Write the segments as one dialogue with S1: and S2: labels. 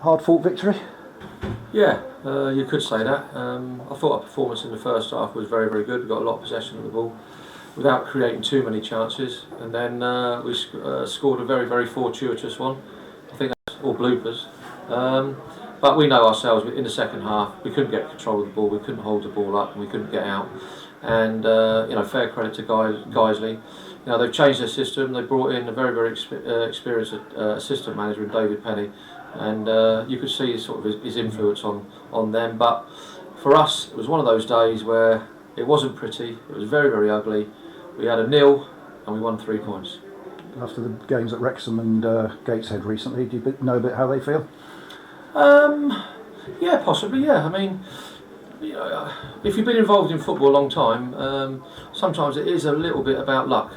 S1: hard-fought victory?
S2: Yeah, you could say that. I thought our performance in the first half was very, very good. We got a lot of possession of the ball without creating too many chances, and then we scored a very, very fortuitous one. I think that's all bloopers. But we know ourselves, in the second half we couldn't get control of the ball, we couldn't hold the ball up and we couldn't get out. And fair credit to Guiseley. They've changed their system. They brought in a very, very experienced assistant manager in David Penny, and you could see his influence on them. But for us, it was one of those days where it wasn't pretty. It was very, very ugly. We had a 0 and we won 3 points.
S1: After the games at Wrexham and Gateshead recently, do you know a bit how they feel?
S2: Yeah, possibly. Yeah, I mean, if you've been involved in football a long time, sometimes it is a little bit about luck.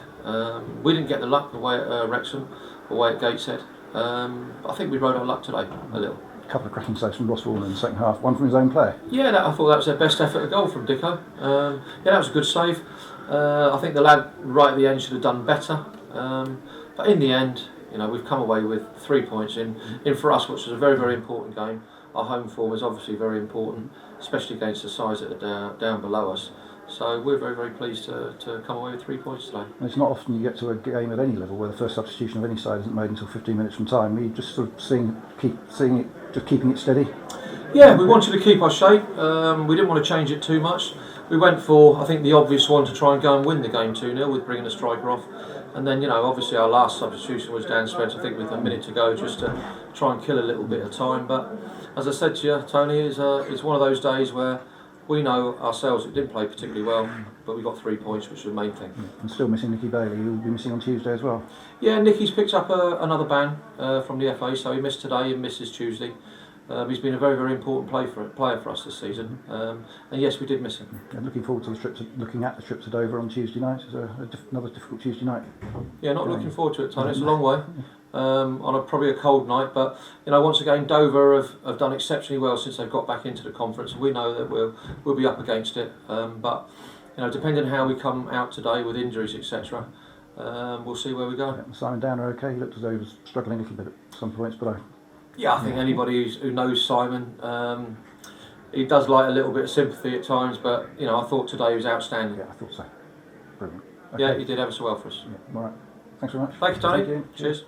S2: We didn't get the luck away at Wrexham, away at Gateshead. I think we rode our luck today a little.
S1: A couple of cracking saves from Ross Warren in the second half, one from his own player.
S2: Yeah, I thought that was their best effort at goal from Dicko. Yeah, that was a good save. I think the lad right at the end should have done better. But in the end, we've come away with 3 points in for us, which is a very, very important game. Our home form is obviously very important, especially against the sides that are down below us. So we're very, very pleased to come away with 3 points today.
S1: And it's not often you get to a game at any level where the first substitution of any side isn't made until 15 minutes from time. Are you just sort of keeping it steady?
S2: Yeah, we wanted to keep our shape. We didn't want to change it too much. We went for, I think, the obvious one to try and go and win the game 2-0 with bringing a striker off. And then, obviously our last substitution was Dan Spence, I think, with a minute to go, just to try and kill a little bit of time. But as I said to you, Tony, it's one of those days where we know ourselves it didn't play particularly well, but we got 3 points, which is the main thing.
S1: And still missing Nicky Bailey, who will be missing on Tuesday as well.
S2: Yeah, Nicky's picked up another ban from the FA, so he missed today and misses Tuesday. He's been a very, very important player for us this season, and yes, we did miss him.
S1: And looking forward to looking at the trip to Dover on Tuesday night. It's another difficult Tuesday night.
S2: Yeah, not looking forward to it, Tony. It's a long way, on probably a cold night. But once again, Dover have done exceptionally well since they've got back into the conference. We know that we'll be up against it, but depending on how we come out today with injuries, etc., we'll see where we go.
S1: Yeah, Simon Downer, okay, he looked as though he was struggling a little bit at some points, but
S2: I think anybody who knows Simon, he does like a little bit of sympathy at times, but I thought today he was outstanding.
S1: Yeah, I thought so. Brilliant. Okay.
S2: Yeah, he did ever so well for us.
S1: Yeah, all right. Thanks very much.
S2: Thank you, Tony.
S1: Thank you.
S2: Cheers.